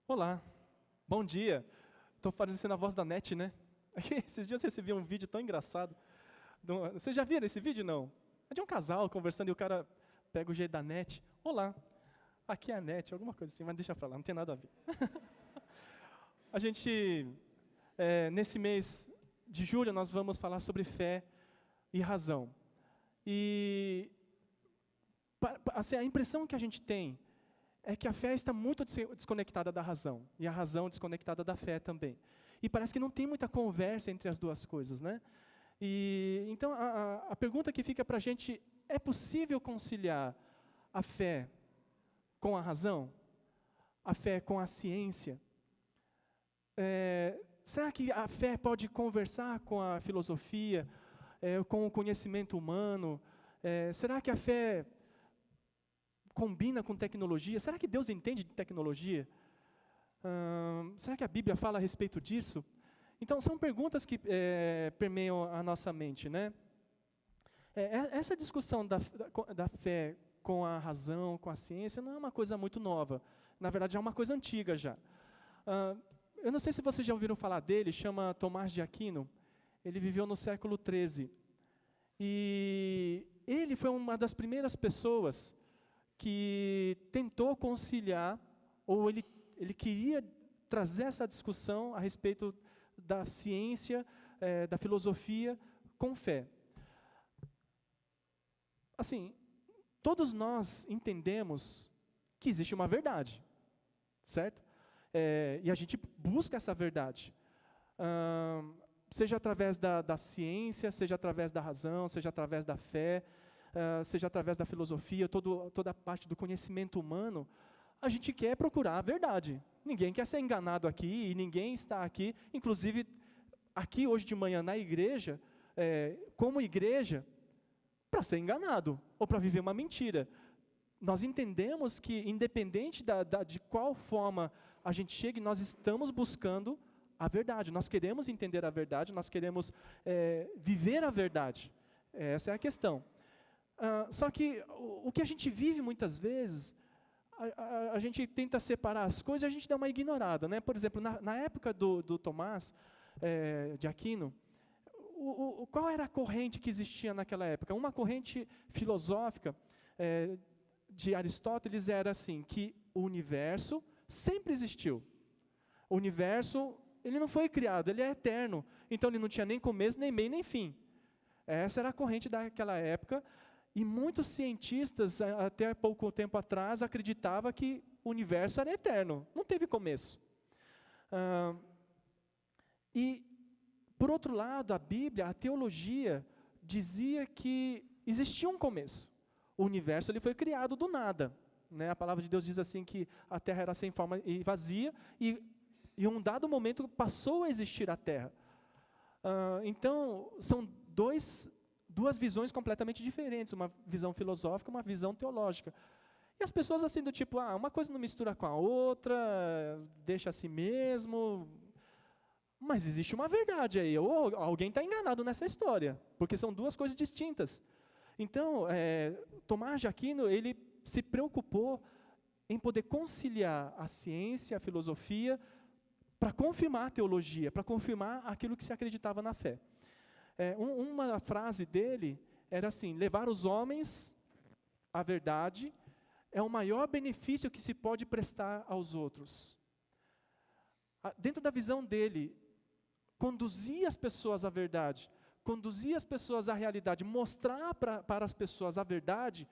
Olá, bom dia. Estou parecendo a voz da NET, né? Esses dias eu recebi um vídeo tão engraçado. Vocês já viram esse vídeo, não? É de um casal conversando e o cara pega o jeito da NET. Olá, aqui é a NET, alguma coisa assim, mas deixa pra lá, não tem nada a ver. A gente, nesse mês de julho, nós vamos falar sobre fé e razão. E assim, a impressão que a gente tem é que a fé está muito desconectada da razão, e a razão desconectada da fé também. E parece que não tem muita conversa entre as duas coisas, né? E então a pergunta que fica para a gente: é possível conciliar a fé com a razão? A fé com a ciência? Será que a fé pode conversar com a filosofia, com o conhecimento humano? Será que a fé combina com tecnologia? Será que Deus entende de tecnologia? Será que a Bíblia fala a respeito disso? Então, são perguntas que permeiam a nossa mente, né? Essa discussão da fé com a razão, com a ciência, não é uma coisa muito nova. Na verdade, é uma coisa antiga já. Eu não sei se vocês já ouviram falar dele, chama Tomás de Aquino. Ele viveu no século XIII. E ele foi uma das primeiras pessoas que tentou conciliar, ou ele queria trazer essa discussão a respeito da ciência, da filosofia, com fé. Assim, todos nós entendemos que existe uma verdade, certo? E a gente busca essa verdade. Seja através da ciência, seja através da razão, seja através da fé, seja através da filosofia, toda a parte do conhecimento humano, a gente quer procurar a verdade. Ninguém quer ser enganado aqui, e ninguém está aqui, inclusive aqui hoje de manhã na igreja, como igreja, para ser enganado, ou para viver uma mentira. Nós entendemos que, independente de qual forma a gente chegue, nós estamos buscando a verdade, nós queremos entender a verdade, nós queremos viver a verdade. Essa é a questão. Só que o que a gente vive muitas vezes, a gente tenta separar as coisas e a gente dá uma ignorada, né? Por exemplo, na época do Tomás de Aquino, qual era a corrente que existia naquela época? Uma corrente filosófica de Aristóteles era assim, que o universo sempre existiu. O universo, ele não foi criado, ele é eterno. Então ele não tinha nem começo, nem meio, nem fim. Essa era a corrente daquela época. E muitos cientistas, até pouco tempo atrás, acreditavam que o universo era eterno, não teve começo. E, por outro lado, a Bíblia, a teologia, dizia que existia um começo. O universo ele foi criado do nada. Né? A palavra de Deus diz assim que a terra era sem forma e vazia, e em um dado momento passou a existir a terra. Então, são duas visões completamente diferentes, uma visão filosófica, uma visão teológica. E as pessoas assim do tipo, uma coisa não mistura com a outra, deixa assim mesmo. Mas existe uma verdade aí, ou alguém está enganado nessa história, porque são duas coisas distintas. Então, Tomás de Aquino, ele se preocupou em poder conciliar a ciência, a filosofia, para confirmar a teologia, para confirmar aquilo que se acreditava na fé. Uma frase dele era assim: levar os homens à verdade é o maior benefício que se pode prestar aos outros. Dentro da visão dele, conduzir as pessoas à verdade, conduzir as pessoas à realidade, mostrar para as pessoas a verdade,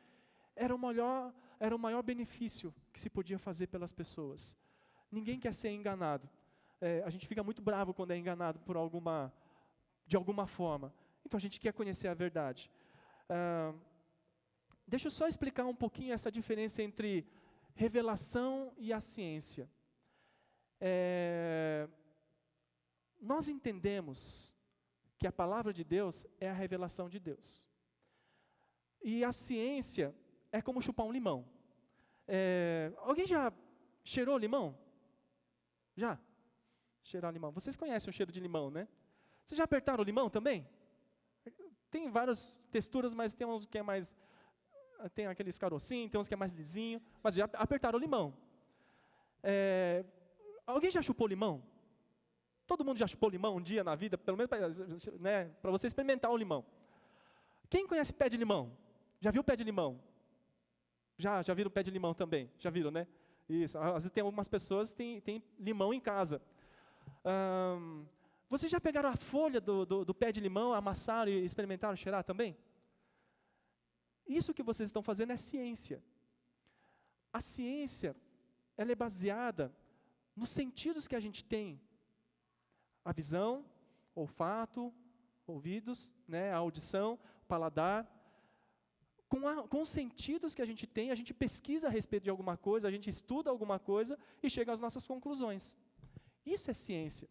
era o maior benefício que se podia fazer pelas pessoas. Ninguém quer ser enganado. A gente fica muito bravo quando é enganado de alguma forma. Então a gente quer conhecer a verdade. Deixa eu só explicar um pouquinho essa diferença entre revelação e a ciência. Nós entendemos que a palavra de Deus é a revelação de Deus. E a ciência é como chupar um limão. Alguém já cheirou limão? Já? Cheirar limão. Vocês conhecem o cheiro de limão, né? Vocês já apertaram o limão também? Tem várias texturas, mas tem uns que é mais... Tem aqueles carocinhos, tem uns que é mais lisinho. Mas já apertaram o limão. Alguém já chupou limão? Todo mundo já chupou limão um dia na vida, pelo menos para você experimentar o limão. Quem conhece pé de limão? Já viu pé de limão? Já viram pé de limão também? Já viram, né? Isso. Às vezes tem algumas pessoas que têm limão em casa. Vocês já pegaram a folha do pé de limão, amassaram e experimentaram cheirar também? Isso que vocês estão fazendo é ciência. A ciência, ela é baseada nos sentidos que a gente tem. A visão, olfato, ouvidos, né, a audição, o paladar. Com os sentidos que a gente tem, a gente pesquisa a respeito de alguma coisa, a gente estuda alguma coisa e chega às nossas conclusões. Isso é ciência.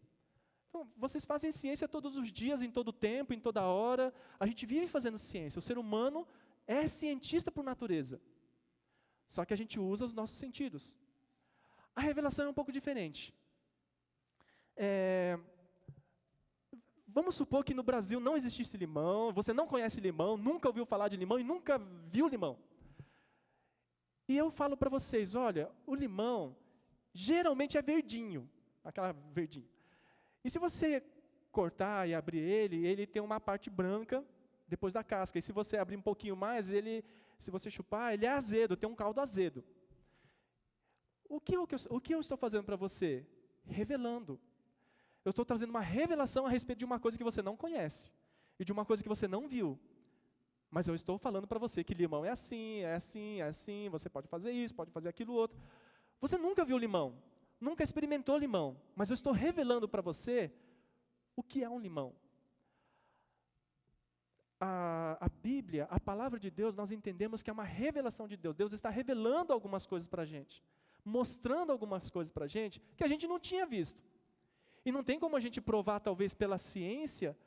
Então, vocês fazem ciência todos os dias, em todo tempo, em toda hora. A gente vive fazendo ciência. O ser humano é cientista por natureza. Só que a gente usa os nossos sentidos. A revelação é um pouco diferente. Vamos supor que no Brasil não existisse limão, você não conhece limão, nunca ouviu falar de limão e nunca viu limão. E eu falo para vocês, olha, o limão geralmente é verdinho, aquela verdinho. E se você cortar e abrir ele tem uma parte branca depois da casca. E se você abrir um pouquinho mais, se você chupar, ele é azedo, tem um caldo azedo. O que eu estou fazendo para você? Revelando. Eu estou trazendo uma revelação a respeito de uma coisa que você não conhece. E de uma coisa que você não viu. Mas eu estou falando para você que limão é assim, é assim, é assim, você pode fazer isso, pode fazer aquilo outro. Você nunca viu limão, nunca experimentou limão, mas eu estou revelando para você o que é um limão. A Bíblia, a palavra de Deus, nós entendemos que é uma revelação de Deus. Deus está revelando algumas coisas para a gente, mostrando algumas coisas para a gente que a gente não tinha visto. E não tem como a gente provar, talvez, pela ciência,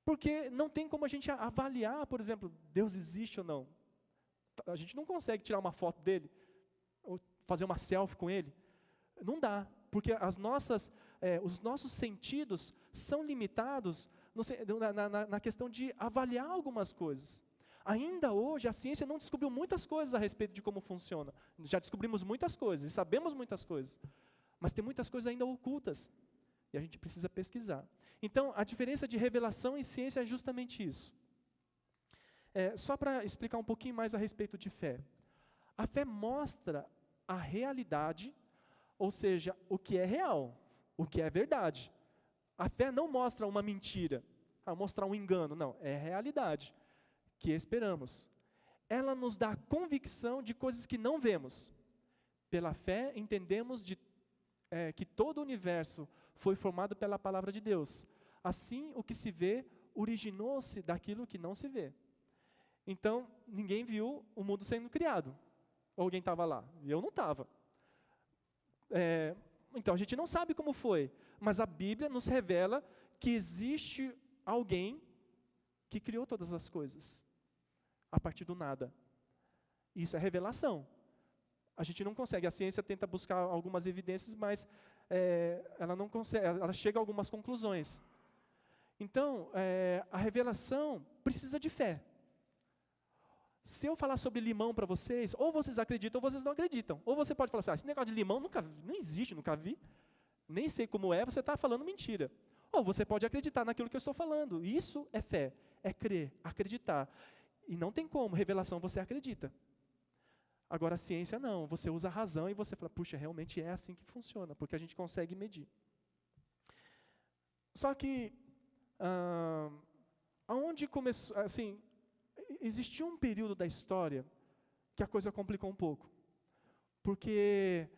porque não tem como a gente avaliar, por exemplo, Deus existe ou não. A gente não consegue tirar uma foto dele, ou fazer uma selfie com ele. Não dá, porque os nossos sentidos são limitados na questão de avaliar algumas coisas. Ainda hoje, a ciência não descobriu muitas coisas a respeito de como funciona. Já descobrimos muitas coisas e sabemos muitas coisas. Mas tem muitas coisas ainda ocultas. E a gente precisa pesquisar. Então, a diferença de revelação e ciência é justamente isso. Só para explicar um pouquinho mais a respeito de fé. A fé mostra a realidade, ou seja, o que é real, o que é verdade. A fé não mostra uma mentira, mostrar um engano, não, é realidade que esperamos. Ela nos dá convicção de coisas que não vemos. Pela fé, entendemos que todo o universo foi formado pela palavra de Deus. Assim, o que se vê originou-se daquilo que não se vê. Então, ninguém viu o mundo sendo criado. Ou alguém estava lá? Eu não estava. Então, a gente não sabe como foi. Mas a Bíblia nos revela que existe alguém que criou todas as coisas. A partir do nada. Isso é revelação. A gente não consegue, a ciência tenta buscar algumas evidências, mas ela não consegue, ela chega a algumas conclusões. Então, a revelação precisa de fé. Se eu falar sobre limão para vocês, ou vocês acreditam ou vocês não acreditam. Ou você pode falar assim, esse negócio de limão não existe, nunca vi, nem sei como é, você está falando mentira. Ou você pode acreditar naquilo que eu estou falando. Isso é fé, é crer, acreditar. E não tem como, revelação você acredita. Agora, a ciência não, você usa a razão e você fala, puxa, realmente é assim que funciona, porque a gente consegue medir. Só que, aonde começou, assim, existiu um período da história que a coisa complicou um pouco. Porque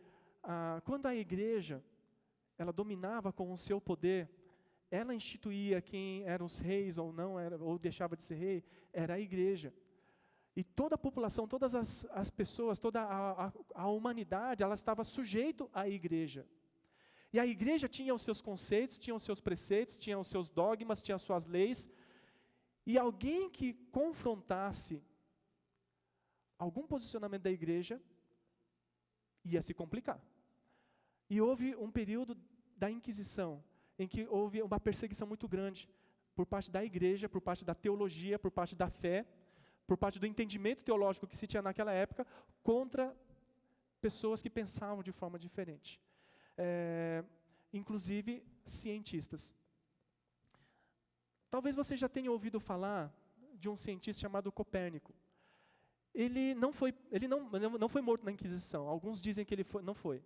quando a igreja, ela dominava com o seu poder, ela instituía quem eram os reis ou não, ou deixava de ser rei, era a igreja. E toda a população, todas as pessoas, toda a humanidade, ela estava sujeito à igreja. E a igreja tinha os seus conceitos, tinha os seus preceitos, tinha os seus dogmas, tinha as suas leis. E alguém que confrontasse algum posicionamento da igreja, ia se complicar. E houve um período da Inquisição, em que houve uma perseguição muito grande, por parte da igreja, por parte da teologia, por parte da fé, por parte do entendimento teológico que se tinha naquela época, contra pessoas que pensavam de forma diferente. inclusive cientistas. Talvez você já tenha ouvido falar de um cientista chamado Copérnico. Ele não foi morto na Inquisição. Alguns dizem que ele não foi.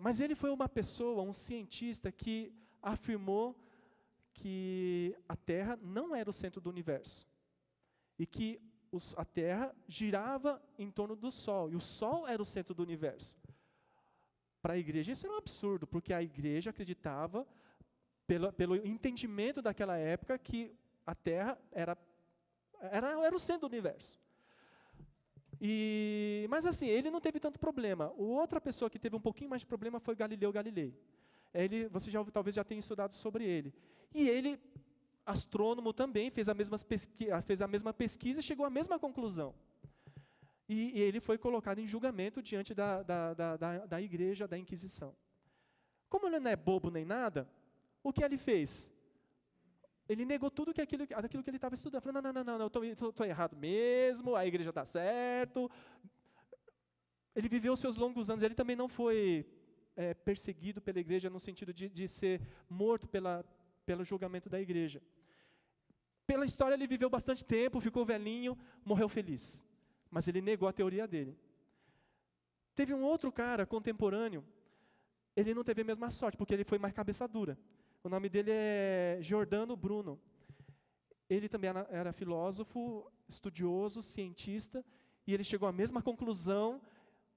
Mas ele foi uma pessoa, um cientista, que afirmou que a Terra não era o centro do universo. E que a Terra girava em torno do Sol. E o Sol era o centro do universo. Para a igreja isso era um absurdo, porque a igreja acreditava, pelo entendimento daquela época, que a Terra era o centro do universo. Mas assim, ele não teve tanto problema. Outra pessoa que teve um pouquinho mais de problema foi Galileu Galilei. Você talvez já tenha estudado sobre ele. E ele, astrônomo também, fez a mesma pesquisa e chegou à mesma conclusão. E ele foi colocado em julgamento diante da igreja, da Inquisição. Como ele não é bobo nem nada, o que ele fez? Ele negou tudo aquilo que ele estava estudando. Falou, não, eu estou errado mesmo, a igreja está certo. Ele viveu os seus longos anos, ele também não foi perseguido pela igreja no sentido de ser morto pelo julgamento da igreja. Pela história ele viveu bastante tempo, ficou velhinho, morreu feliz. Mas ele negou a teoria dele. Teve um outro cara contemporâneo, ele não teve a mesma sorte, porque ele foi mais cabeça dura. O nome dele é Giordano Bruno. Ele também era filósofo, estudioso, cientista, e ele chegou à mesma conclusão,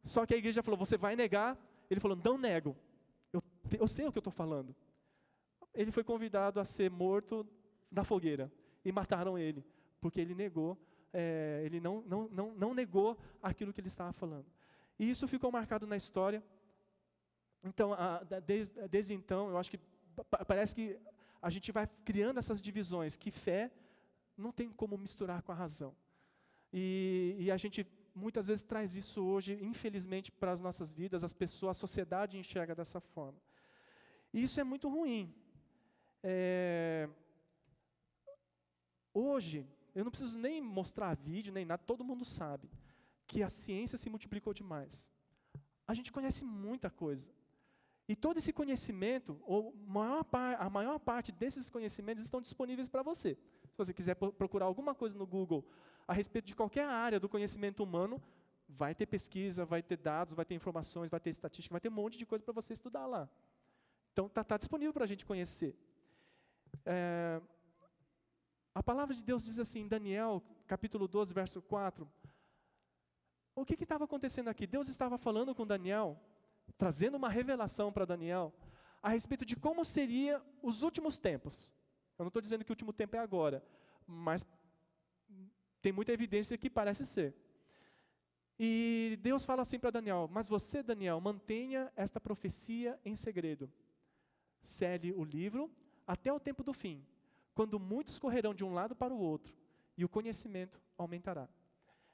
só que a igreja falou, você vai negar? Ele falou, não nego, eu sei o que eu estou falando. Ele foi convidado a ser morto na fogueira, e mataram ele, porque ele negou, ele não negou aquilo que ele estava falando. E isso ficou marcado na história. Então, desde então, eu acho que parece que a gente vai criando essas divisões, que fé não tem como misturar com a razão. E a gente muitas vezes traz isso hoje, infelizmente, para as nossas vidas, as pessoas, a sociedade enxerga dessa forma. E isso é muito ruim. Hoje, eu não preciso nem mostrar vídeo, nem nada, todo mundo sabe que a ciência se multiplicou demais. A gente conhece muita coisa. E todo esse conhecimento, a maior parte desses conhecimentos estão disponíveis para você. Se você quiser procurar alguma coisa no Google a respeito de qualquer área do conhecimento humano, vai ter pesquisa, vai ter dados, vai ter informações, vai ter estatística, vai ter um monte de coisa para você estudar lá. Então, está disponível para a gente conhecer. A palavra de Deus diz assim, em Daniel, capítulo 12, verso 4, o que estava acontecendo aqui? Deus estava falando com Daniel, trazendo uma revelação para Daniel, a respeito de como seriam os últimos tempos. Eu não estou dizendo que o último tempo é agora, mas tem muita evidência que parece ser. E Deus fala assim para Daniel, mas você, Daniel, mantenha esta profecia em segredo. Cele o livro até o tempo do fim, quando muitos correrão de um lado para o outro, e o conhecimento aumentará.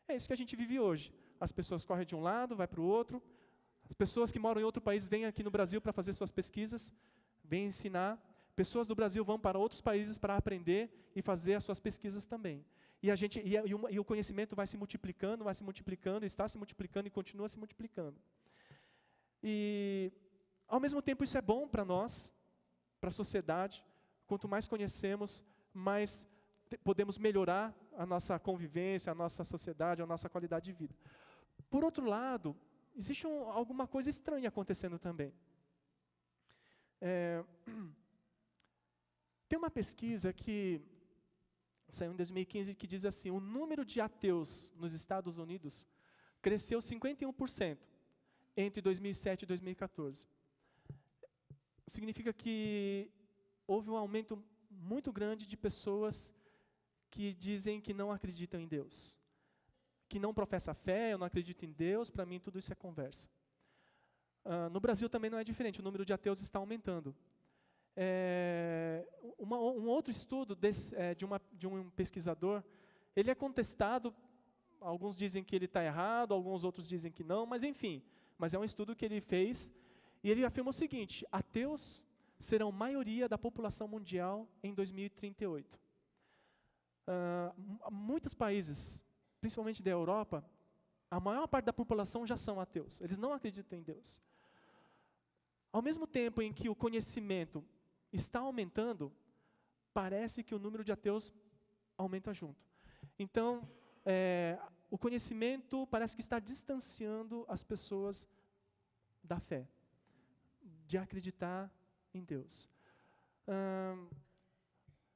É isso que a gente vive hoje. As pessoas correm de um lado, vai para o outro. As pessoas que moram em outro país vêm aqui no Brasil para fazer suas pesquisas, vêm ensinar. Pessoas do Brasil vão para outros países para aprender e fazer as suas pesquisas também. E o conhecimento vai se multiplicando, está se multiplicando e continua se multiplicando. E, ao mesmo tempo, isso é bom para nós, para a sociedade. Quanto mais conhecemos, mais podemos melhorar a nossa convivência, a nossa sociedade, a nossa qualidade de vida. Por outro lado, existe alguma coisa estranha acontecendo também. Tem uma pesquisa que saiu em 2015 que diz assim, o número de ateus nos Estados Unidos cresceu 51% entre 2007 e 2014. Significa que houve um aumento muito grande de pessoas que dizem que não acreditam em Deus. Que não professa fé, eu não acredito em Deus, para mim tudo isso é conversa. No Brasil também não é diferente, o número de ateus está aumentando. Um outro estudo de um pesquisador, ele é contestado, alguns dizem que ele está errado, alguns outros dizem que não, mas enfim, mas é um estudo que ele fez, e ele afirma o seguinte, ateus serão maioria da população mundial em 2038. Muitos países, principalmente da Europa, a maior parte da população já são ateus, eles não acreditam em Deus. Ao mesmo tempo em que o conhecimento está aumentando, parece que o número de ateus aumenta junto. Então, o conhecimento parece que está distanciando as pessoas da fé, de acreditar em Deus.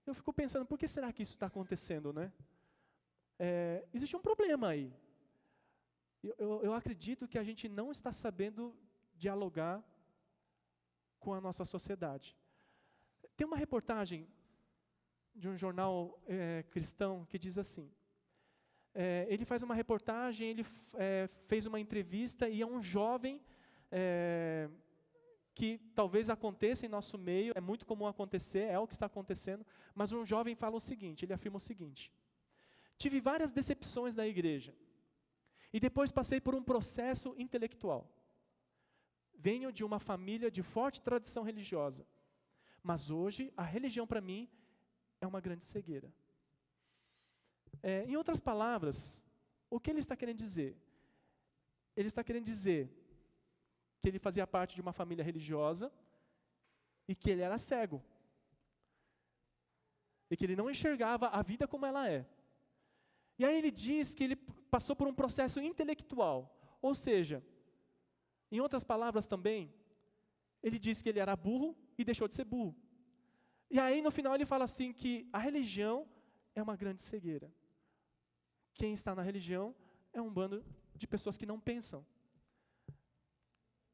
Eu fico pensando, por que será que isso está acontecendo, né? Existe um problema aí. Eu acredito que a gente não está sabendo dialogar com a nossa sociedade. Tem uma reportagem de um jornal cristão que diz assim, ele faz uma reportagem, ele fez uma entrevista e é um jovem que talvez aconteça em nosso meio, é muito comum acontecer, é o que está acontecendo, mas um jovem fala o seguinte, ele afirma o seguinte: tive várias decepções na igreja e depois passei por um processo intelectual. Venho de uma família de forte tradição religiosa, mas hoje a religião para mim é uma grande cegueira. Em outras palavras, o que ele está querendo dizer? Ele está querendo dizer que ele fazia parte de uma família religiosa e que ele era cego. E que ele não enxergava a vida como ela é. E aí ele diz que ele passou por um processo intelectual, ou seja, em outras palavras também, ele diz que ele era burro e deixou de ser burro. E aí no final ele fala assim que a religião é uma grande cegueira. Quem está na religião é um bando de pessoas que não pensam.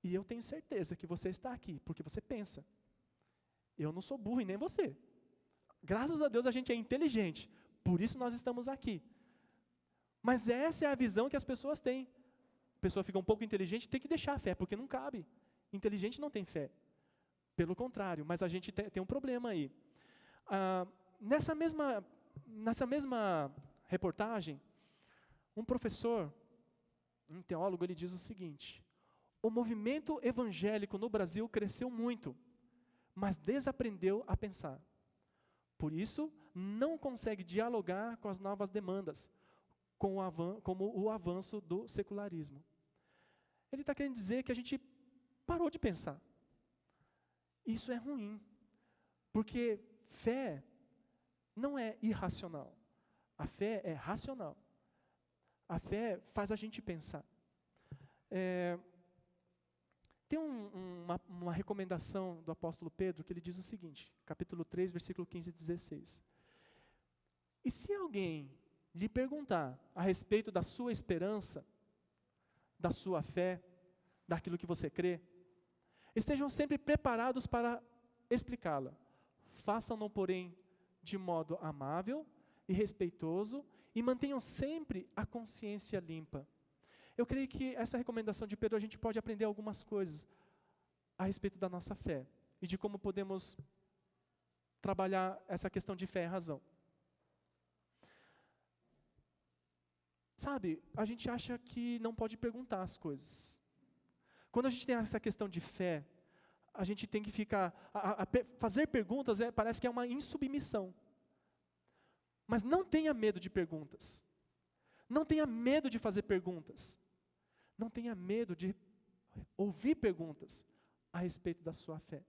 E eu tenho certeza que você está aqui porque você pensa. Eu não sou burro e nem você. Graças a Deus a gente é inteligente, por isso nós estamos aqui. Mas essa é a visão que as pessoas têm. A pessoa fica um pouco inteligente, tem que deixar a fé, porque não cabe. Inteligente não tem fé. Pelo contrário, mas a gente tem um problema aí. Nessa mesma reportagem, um professor, um teólogo, ele diz o seguinte: o movimento evangélico no Brasil cresceu muito, mas desaprendeu a pensar. Por isso, não consegue dialogar com as novas demandas, como o avanço do secularismo. Ele está querendo dizer que a gente parou de pensar. Isso é ruim, porque fé não é irracional. A fé é racional. A fé faz a gente pensar. Tem uma recomendação do apóstolo Pedro que ele diz o seguinte, capítulo 3, versículo 15 e 16. E se alguém lhe perguntar a respeito da sua esperança, da sua fé, daquilo que você crê, estejam sempre preparados para explicá-la. Façam-no, porém, de modo amável e respeitoso e mantenham sempre a consciência limpa. Eu creio que essa recomendação de Pedro a gente pode aprender algumas coisas a respeito da nossa fé e de como podemos trabalhar essa questão de fé e razão. Sabe, a gente acha que não pode perguntar as coisas. Quando a gente tem essa questão de fé, a gente tem que ficar... fazer perguntas parece que é uma insubmissão. Mas não tenha medo de perguntas. Não tenha medo de fazer perguntas. Não tenha medo de ouvir perguntas a respeito da sua fé.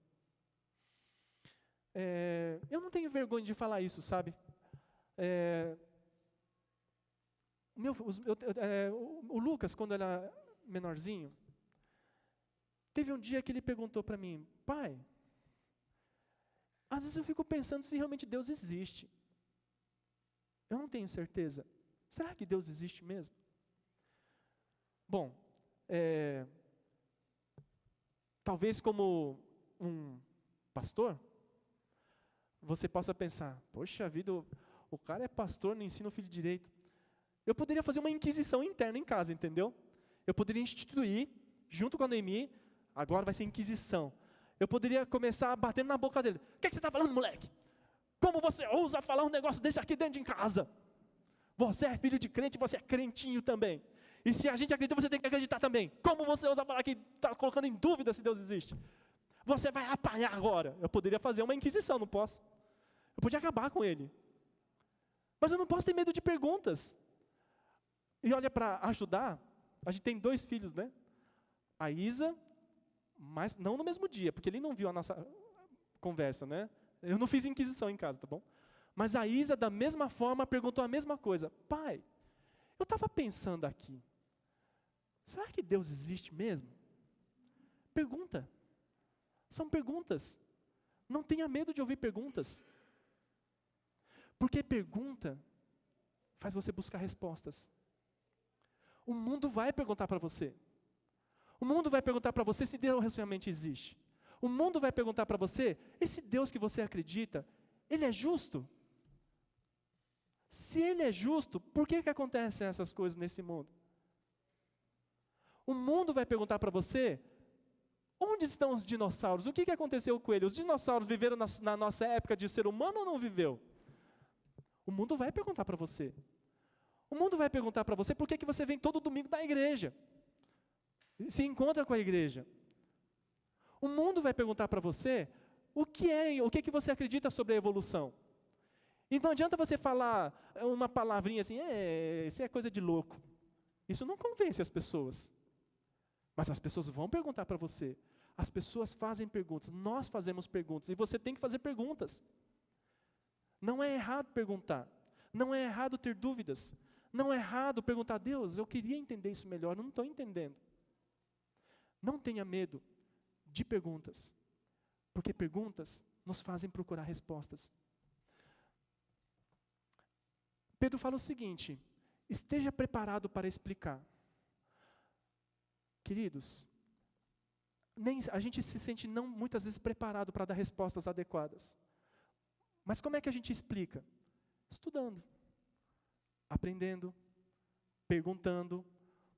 Eu não tenho vergonha de falar isso, sabe? O Lucas, quando era menorzinho, teve um dia que ele perguntou para mim: pai, às vezes eu fico pensando se realmente Deus existe. Eu não tenho certeza. Será que Deus existe mesmo? Bom, talvez como um pastor, você possa pensar: poxa vida, o cara é pastor, não ensina o filho direito. Eu poderia fazer uma inquisição interna em casa, entendeu? Eu poderia instituir, junto com a Noemi, agora vai ser inquisição. Eu poderia começar batendo na boca dele. O que é que você está falando, moleque? Como você ousa falar um negócio desse aqui dentro de casa? Você é filho de crente, você é crentinho também. E se a gente acredita, você tem que acreditar também. Como você ousa falar que está colocando em dúvida se Deus existe? Você vai apanhar agora. Eu poderia fazer uma inquisição, não posso? Eu podia acabar com ele. Mas eu não posso ter medo de perguntas. E olha, para ajudar, a gente tem 2 filhos, né? A Isa, Mas não no mesmo dia, porque ele não viu a nossa conversa, né? Eu não fiz inquisição em casa, tá bom? Mas a Isa, da mesma forma, perguntou a mesma coisa. Pai, eu estava pensando aqui, será que Deus existe mesmo? Pergunta. São perguntas. Não tenha medo de ouvir perguntas. Porque pergunta faz você buscar respostas. O mundo vai perguntar para você. O mundo vai perguntar para você se Deus realmente existe. O mundo vai perguntar para você, esse Deus que você acredita, ele é justo? Se ele é justo, por que acontecem essas coisas nesse mundo? O mundo vai perguntar para você, onde estão os dinossauros? O que aconteceu com eles? Os dinossauros viveram na nossa época de ser humano ou não viveu? O mundo vai perguntar para você. O mundo vai perguntar para você por que você vem todo domingo da igreja. Se encontra com a igreja. O mundo vai perguntar para você o que você acredita sobre a evolução. E não adianta você falar uma palavrinha assim, isso é coisa de louco. Isso não convence as pessoas. Mas as pessoas vão perguntar para você. As pessoas fazem perguntas, nós fazemos perguntas, e você tem que fazer perguntas. Não é errado perguntar, não é errado ter dúvidas, não é errado perguntar a Deus, eu queria entender isso melhor, não estou entendendo. Não tenha medo de perguntas, porque perguntas nos fazem procurar respostas. Pedro fala o seguinte, esteja preparado para explicar. Queridos, a gente se sente muitas vezes preparado para dar respostas adequadas. Mas como é que a gente explica? Estudando, aprendendo, perguntando,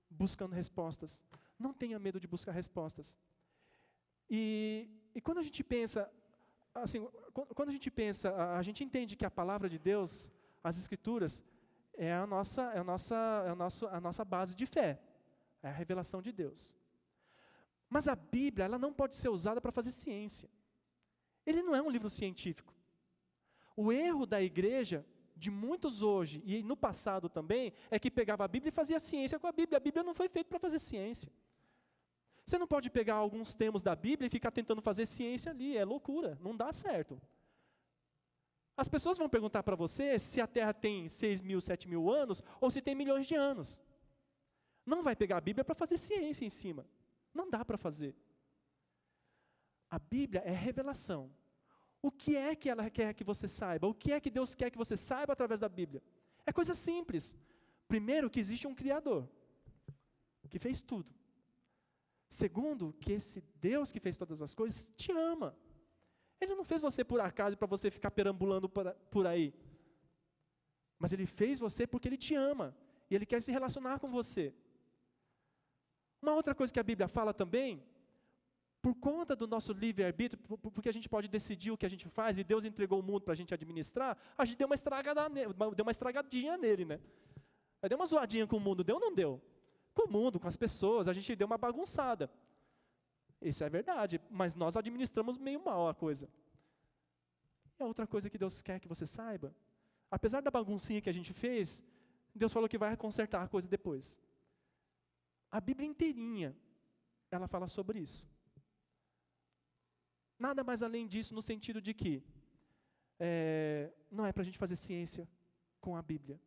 buscando respostas. Não tenha medo de buscar respostas. E quando a gente pensa, assim, a gente entende que a palavra de Deus, as Escrituras, é a nossa base de fé, é a revelação de Deus. Mas a Bíblia, ela não pode ser usada para fazer ciência. Ele não é um livro científico. O erro da igreja, de muitos hoje, e no passado também, é que pegava a Bíblia e fazia ciência com a Bíblia. A Bíblia não foi feita para fazer ciência. Você não pode pegar alguns termos da Bíblia e ficar tentando fazer ciência ali, é loucura, não dá certo. As pessoas vão perguntar para você se a Terra tem 6.000, 7.000 anos, ou se tem milhões de anos. Não vai pegar a Bíblia para fazer ciência em cima. Não dá para fazer. A Bíblia é revelação. O que é que ela quer que você saiba? O que é que Deus quer que você saiba através da Bíblia? É coisa simples. Primeiro, que existe um Criador, que fez tudo. Segundo, que esse Deus que fez todas as coisas te ama. Ele não fez você por acaso para você ficar perambulando por aí. Mas Ele fez você porque Ele te ama. E Ele quer se relacionar com você. Uma outra coisa que a Bíblia fala também, por conta do nosso livre-arbítrio, porque a gente pode decidir o que a gente faz, e Deus entregou o mundo para a gente administrar, a gente deu uma estragadinha nele, né? Deu uma zoadinha com o mundo, deu ou não deu? Com o mundo, com as pessoas, a gente deu uma bagunçada. Isso é verdade, mas nós administramos meio mal a coisa. E a outra coisa que Deus quer que você saiba, apesar da baguncinha que a gente fez, Deus falou que vai consertar a coisa depois. A Bíblia inteirinha, ela fala sobre isso. Nada mais além disso, no sentido de que não é para a gente fazer ciência com a Bíblia.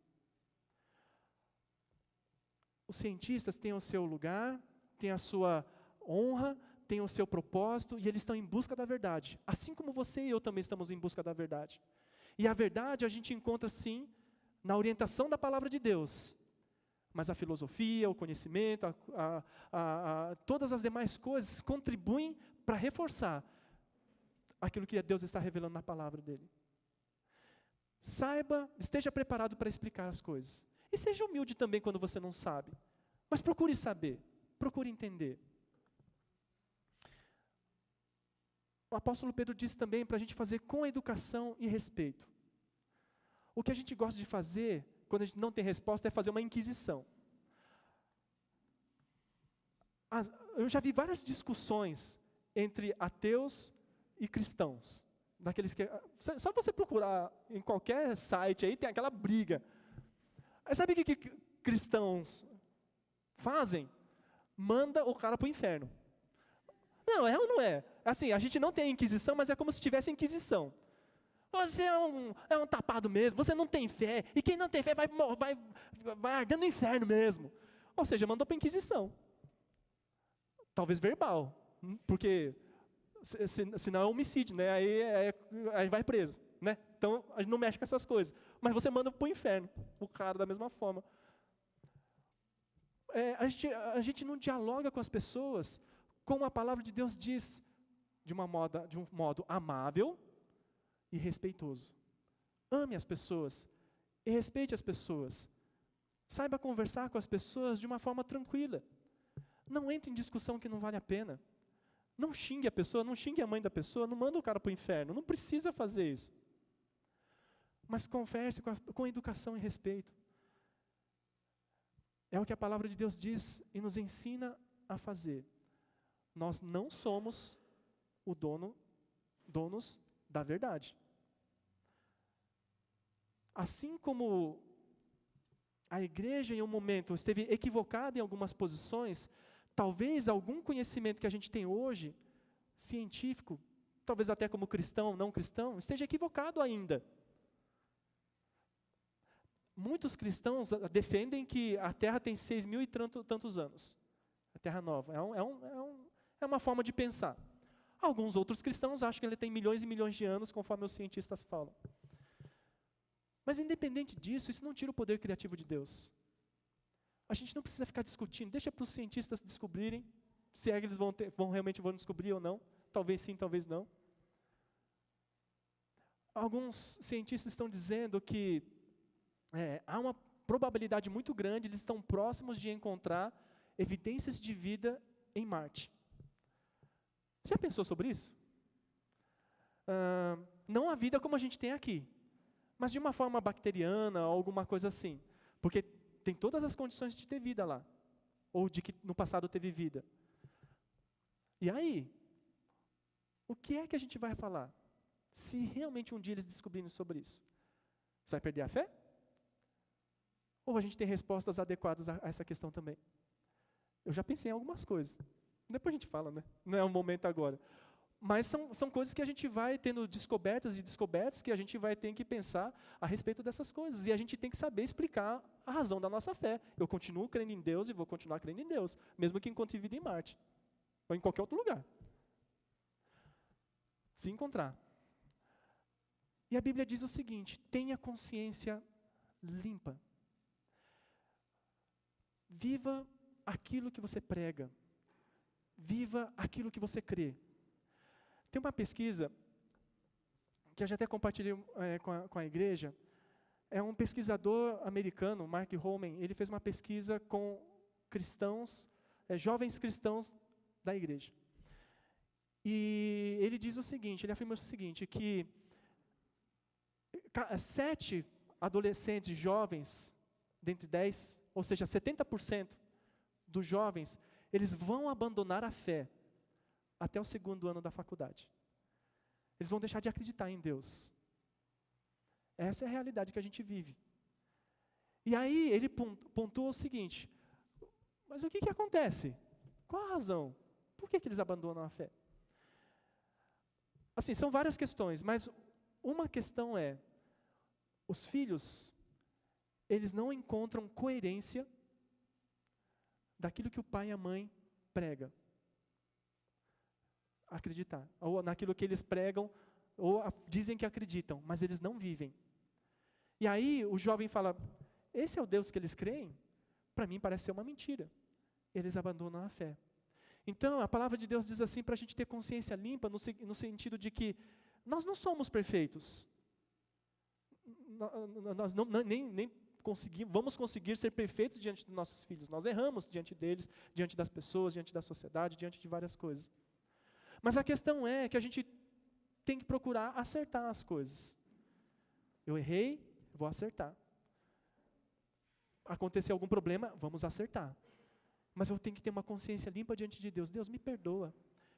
Os cientistas têm o seu lugar, têm a sua honra, têm o seu propósito, e eles estão em busca da verdade. Assim como você e eu também estamos em busca da verdade. E a verdade a gente encontra, sim, na orientação da palavra de Deus. Mas a filosofia, o conhecimento, todas as demais coisas contribuem para reforçar aquilo que Deus está revelando na palavra dele. Saiba, esteja preparado para explicar as coisas. E seja humilde também quando você não sabe. Mas procure saber, procure entender. O apóstolo Pedro diz também para a gente fazer com educação e respeito. O que a gente gosta de fazer, quando a gente não tem resposta, é fazer uma inquisição. Eu já vi várias discussões entre ateus e cristãos. Daqueles que, só você procurar em qualquer site aí, tem aquela briga. Aí sabe o que cristãos fazem? Manda o cara para o inferno. Não, é ou não é? Assim, a gente não tem inquisição, mas é como se tivesse inquisição. Você é um tapado mesmo, você não tem fé, e quem não tem fé vai arder no inferno mesmo. Ou seja, mandou para a inquisição. Talvez verbal, porque senão é homicídio, né? Aí vai preso, né? Então, a gente não mexe com essas coisas. Mas você manda para o inferno, o cara da mesma forma. A gente não dialoga com as pessoas como a palavra de Deus diz, de um modo amável e respeitoso. Ame as pessoas e respeite as pessoas. Saiba conversar com as pessoas de uma forma tranquila. Não entre em discussão que não vale a pena. Não xingue a pessoa, não xingue a mãe da pessoa, não manda o cara para o inferno. Não precisa fazer isso. Mas converse com educação e respeito. É o que a palavra de Deus diz e nos ensina a fazer. Nós não somos donos da verdade. Assim como a igreja em um momento esteve equivocada em algumas posições, talvez algum conhecimento que a gente tem hoje, científico, talvez até como cristão, não cristão, esteja equivocado ainda. Muitos cristãos defendem que a Terra tem 6.000 e tantos anos. A Terra nova. É uma forma de pensar. Alguns outros cristãos acham que ele tem milhões e milhões de anos, conforme os cientistas falam. Mas independente disso, isso não tira o poder criativo de Deus. A gente não precisa ficar discutindo, deixa para os cientistas descobrirem, se é que eles realmente vão descobrir ou não. Talvez sim, talvez não. Alguns cientistas estão dizendo que há uma probabilidade muito grande, eles estão próximos de encontrar evidências de vida em Marte. Você já pensou sobre isso? Não a vida como a gente tem aqui, mas de uma forma bacteriana ou alguma coisa assim. Porque tem todas as condições de ter vida lá, ou de que no passado teve vida. E aí, o que é que a gente vai falar? Se realmente um dia eles descobrirem sobre isso. Você vai perder a fé? Ou a gente tem respostas adequadas a essa questão também? Eu já pensei em algumas coisas. Depois a gente fala, né? Não é o momento agora. Mas são coisas que a gente vai tendo descobertas e descobertas que a gente vai ter que pensar a respeito dessas coisas. E a gente tem que saber explicar a razão da nossa fé. Eu continuo crendo em Deus e vou continuar crendo em Deus, mesmo que encontre vida em Marte. Ou em qualquer outro lugar. Se encontrar. E a Bíblia diz o seguinte: tenha consciência limpa. Viva aquilo que você prega. Viva aquilo que você crê. Tem uma pesquisa que eu já até compartilhei com a igreja. É um pesquisador americano, Mark Holman. Ele fez uma pesquisa com cristãos, jovens cristãos da igreja. E ele diz o seguinte, ele afirma o seguinte, que 7 adolescentes jovens, dentre 10, ou seja, 70% dos jovens, eles vão abandonar a fé até o 2º ano da faculdade. Eles vão deixar de acreditar em Deus. Essa é a realidade que a gente vive. E aí ele pontua o seguinte: mas o que acontece? Qual a razão? Por que eles abandonam a fé? Assim, são várias questões, mas uma questão é, os filhos, eles não encontram coerência daquilo que o pai e a mãe prega. Acreditar, ou naquilo que eles pregam, ou dizem que acreditam, mas eles não vivem. E aí o jovem fala, esse é o Deus que eles creem? Para mim parece ser uma mentira. Eles abandonam a fé. Então a palavra de Deus diz assim, para a gente ter consciência limpa, no sentido de que nós não somos perfeitos. Nós nem vamos conseguir ser perfeitos diante dos nossos filhos. Nós erramos diante deles, diante das pessoas, diante da sociedade, diante de várias coisas. Mas a questão é que a gente tem que procurar acertar as coisas. Eu errei, vou acertar. Aconteceu algum problema, vamos acertar. Mas eu tenho que ter uma consciência limpa diante de Deus. Deus, me perdoa.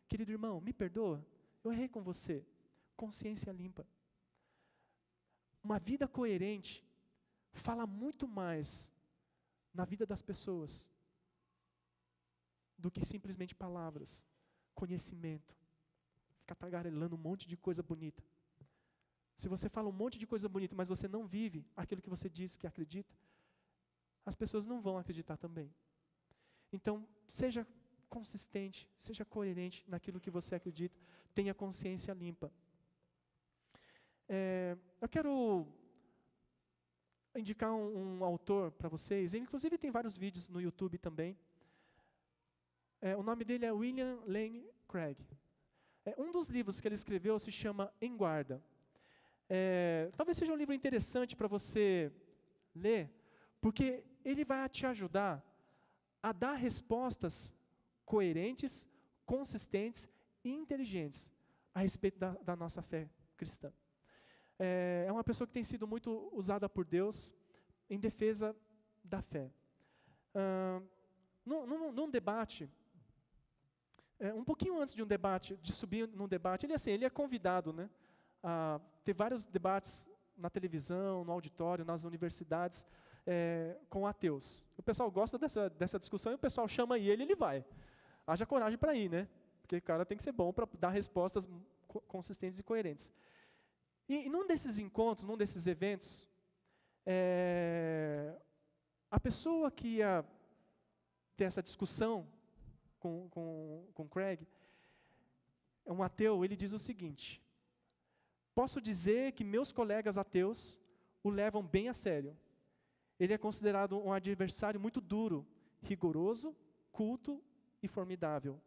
Querido irmão, me perdoa. Eu errei com você. Consciência limpa. Uma vida coerente fala muito mais na vida das pessoas do que simplesmente palavras, conhecimento, ficar tagarelando um monte de coisa bonita. Se você fala um monte de coisa bonita, mas você não vive aquilo que você diz que acredita, as pessoas não vão acreditar também. Então, seja consistente, seja coerente naquilo que você acredita, tenha consciência limpa. Eu quero indicar um autor para vocês, ele inclusive tem vários vídeos no YouTube também. O nome dele é William Lane Craig. Um dos livros que ele escreveu se chama Em Guarda. Talvez seja um livro interessante para você ler, porque ele vai te ajudar a dar respostas coerentes, consistentes e inteligentes a respeito da nossa fé cristã. É uma pessoa que tem sido muito usada por Deus em defesa da fé. Num debate, um pouquinho antes de um debate, de subir num debate, ele é convidado, né, a ter vários debates na televisão, no auditório, nas universidades, com ateus. O pessoal gosta dessa discussão e o pessoal chama ele vai. Haja coragem para ir, né? Porque o cara tem que ser bom para dar respostas consistentes e coerentes. E num desses encontros, num desses eventos, a pessoa que ia ter essa discussão com Craig, é um ateu, ele diz o seguinte: posso dizer que meus colegas ateus o levam bem a sério. Ele é considerado um adversário muito duro, rigoroso, culto e formidável.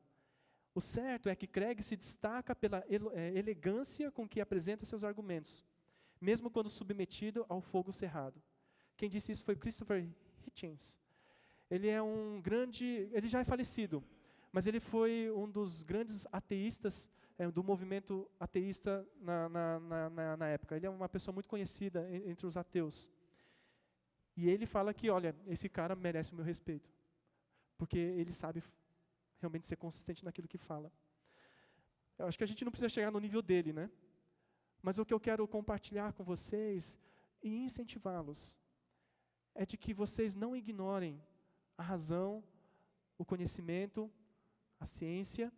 O certo é que Craig se destaca pela elegância com que apresenta seus argumentos, mesmo quando submetido ao fogo cerrado. Quem disse isso foi Christopher Hitchens. Ele já é falecido, mas ele foi um dos grandes ateístas do movimento ateísta na época. Ele é uma pessoa muito conhecida entre os ateus. E ele fala que, olha, esse cara merece o meu respeito, porque ele sabe realmente ser consistente naquilo que fala. Eu acho que a gente não precisa chegar no nível dele, né? Mas o que eu quero compartilhar com vocês e incentivá-los é de que vocês não ignorem a razão, o conhecimento, a ciência,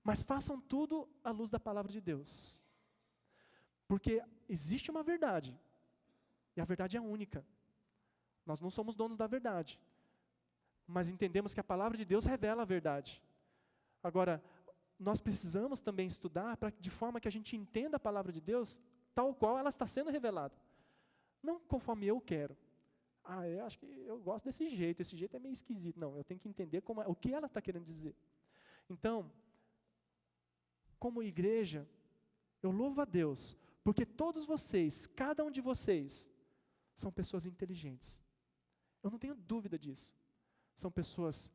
mas façam tudo à luz da palavra de Deus. Porque existe uma verdade, e a verdade é única. Nós não somos donos da verdade, mas entendemos que a palavra de Deus revela a verdade. Agora, nós precisamos também estudar de forma que a gente entenda a palavra de Deus tal qual ela está sendo revelada. Não conforme eu quero. Eu acho que eu gosto desse jeito, esse jeito é meio esquisito. Não, eu tenho que entender o que ela está querendo dizer. Então, como igreja, eu louvo a Deus, porque todos vocês, cada um de vocês, são pessoas inteligentes. Eu não tenho dúvida disso. São pessoas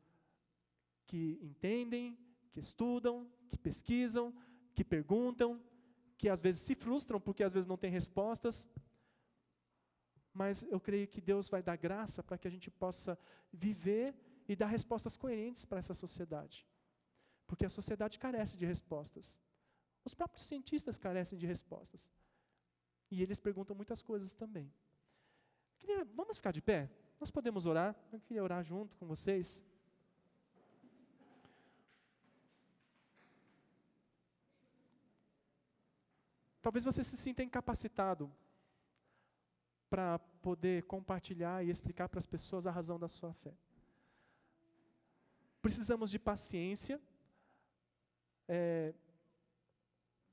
que entendem, que estudam, que pesquisam, que perguntam, que às vezes se frustram porque às vezes não têm respostas. Mas eu creio que Deus vai dar graça para que a gente possa viver e dar respostas coerentes para essa sociedade. Porque a sociedade carece de respostas. Os próprios cientistas carecem de respostas. E eles perguntam muitas coisas também. Vamos ficar de pé? Nós podemos orar? Eu queria orar junto com vocês. Talvez você se sinta incapacitado para poder compartilhar e explicar para as pessoas a razão da sua fé. Precisamos de paciência.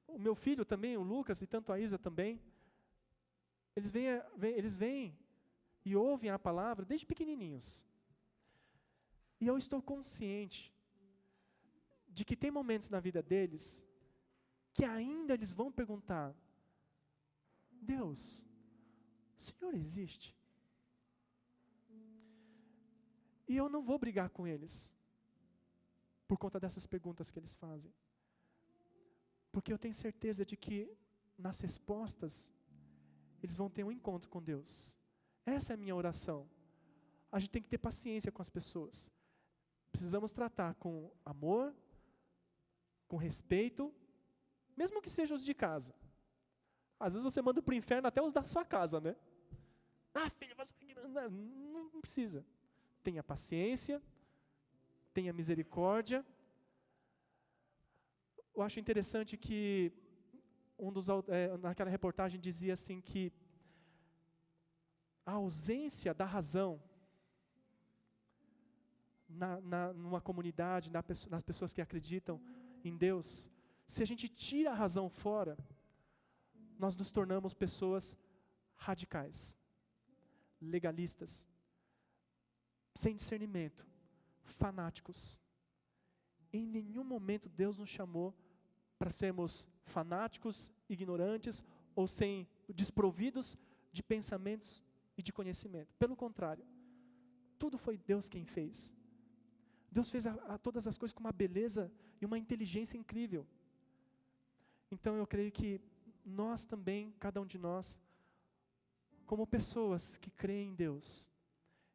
O meu filho também, o Lucas, e tanto a Isa também, eles vêm e ouvem a palavra desde pequenininhos. E eu estou consciente de que tem momentos na vida deles que ainda eles vão perguntar: Deus, o Senhor existe? E eu não vou brigar com eles por conta dessas perguntas que eles fazem. Porque eu tenho certeza de que nas respostas eles vão ter um encontro com Deus. Essa é a minha oração. A gente tem que ter paciência com as pessoas. Precisamos tratar com amor, com respeito, mesmo que sejam os de casa. Às vezes você manda para o inferno até os da sua casa, né? Filho, você não precisa. Tenha paciência, tenha misericórdia, eu acho interessante que naquela reportagem dizia assim que a ausência da razão numa comunidade, nas pessoas que acreditam em Deus, se a gente tira a razão fora, nós nos tornamos pessoas radicais, legalistas, sem discernimento, fanáticos. Em nenhum momento Deus nos chamou para sermos fanáticos, ignorantes ou desprovidos de pensamentos e de conhecimento. Pelo contrário, tudo foi Deus quem fez. Deus fez todas as coisas com uma beleza e uma inteligência incrível. Então eu creio que nós também, cada um de nós, como pessoas que creem em Deus,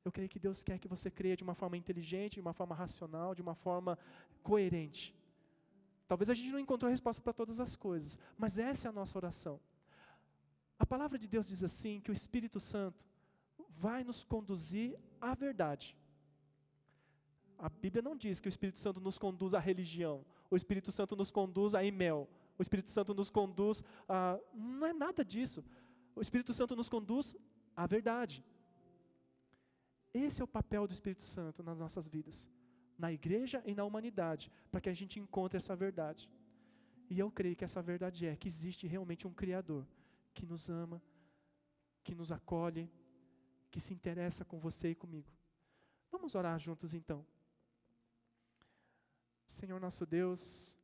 eu creio que Deus quer que você creia de uma forma inteligente, de uma forma racional, de uma forma coerente. Talvez a gente não encontrou a resposta para todas as coisas, mas essa é a nossa oração. A palavra de Deus diz assim, que o Espírito Santo vai nos conduzir à verdade. A Bíblia não diz que o Espírito Santo nos conduz à religião, o Espírito Santo nos conduz a Emel, o Espírito Santo nos conduz a... Não é nada disso. O Espírito Santo nos conduz à verdade. Esse é o papel do Espírito Santo nas nossas vidas, na igreja e na humanidade, para que a gente encontre essa verdade. E eu creio que essa verdade que existe realmente um Criador, que nos ama, que nos acolhe, que se interessa com você e comigo. Vamos orar juntos então. Senhor nosso Deus,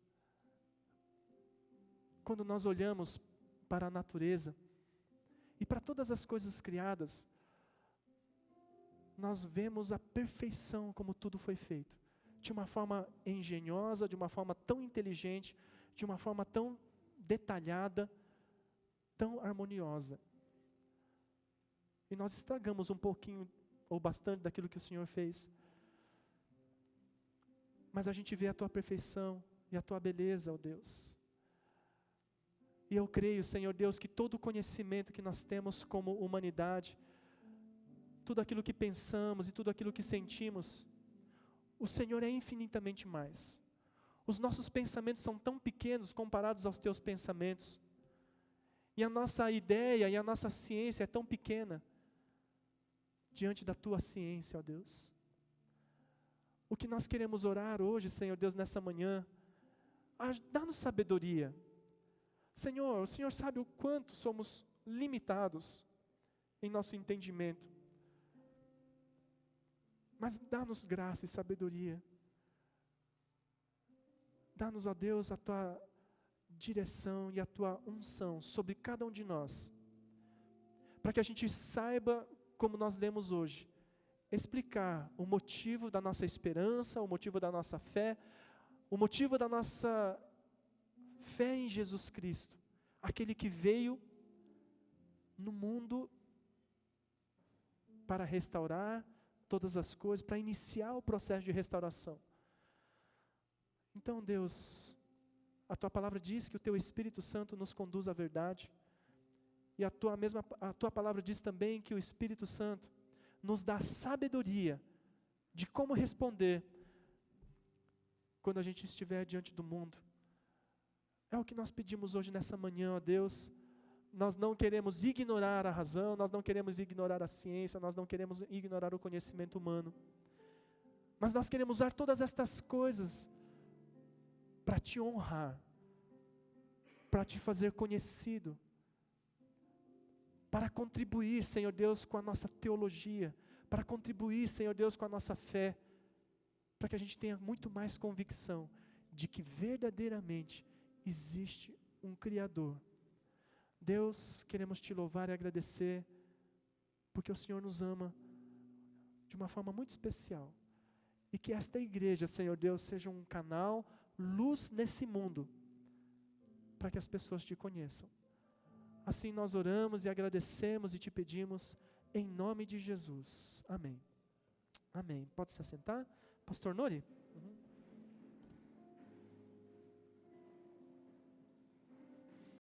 quando nós olhamos para a natureza e para todas as coisas criadas, nós vemos a perfeição como tudo foi feito, de uma forma engenhosa, de uma forma tão inteligente, de uma forma tão detalhada, tão harmoniosa. E nós estragamos um pouquinho ou bastante daquilo que o Senhor fez. Mas a gente vê a Tua perfeição e a Tua beleza, ó Deus. E eu creio, Senhor Deus, que todo o conhecimento que nós temos como humanidade, tudo aquilo que pensamos e tudo aquilo que sentimos, o Senhor é infinitamente mais. Os nossos pensamentos são tão pequenos comparados aos Teus pensamentos. E a nossa ideia e a nossa ciência é tão pequena diante da Tua ciência, ó Deus. O que nós queremos orar hoje, Senhor Deus, nessa manhã, dá-nos sabedoria. Senhor, o Senhor sabe o quanto somos limitados em nosso entendimento. Mas dá-nos graça e sabedoria. Dá-nos, ó Deus, a Tua direção e a Tua unção sobre cada um de nós. Para que a gente saiba, como nós lemos hoje, explicar o motivo da nossa esperança, o motivo da nossa fé, o motivo da nossa fé em Jesus Cristo, aquele que veio no mundo para restaurar todas as coisas, para iniciar o processo de restauração. Então, Deus, a Tua palavra diz que o Teu Espírito Santo nos conduz à verdade, e a Tua palavra diz também que o Espírito Santo nos dá sabedoria de como responder quando a gente estiver diante do mundo. É o que nós pedimos hoje nessa manhã, ó Deus. Nós não queremos ignorar a razão, nós não queremos ignorar a ciência, nós não queremos ignorar o conhecimento humano. Mas nós queremos usar todas estas coisas para Te honrar, para Te fazer conhecido, para contribuir, Senhor Deus, com a nossa teologia, para contribuir, Senhor Deus, com a nossa fé, para que a gente tenha muito mais convicção de que verdadeiramente existe um Criador. Deus, queremos Te louvar e agradecer, porque o Senhor nos ama de uma forma muito especial, e que esta igreja, Senhor Deus, seja um canal, luz nesse mundo, para que as pessoas Te conheçam. Assim nós oramos e agradecemos e Te pedimos, em nome de Jesus. Amém. Amém. Pode se assentar? Pastor Nori?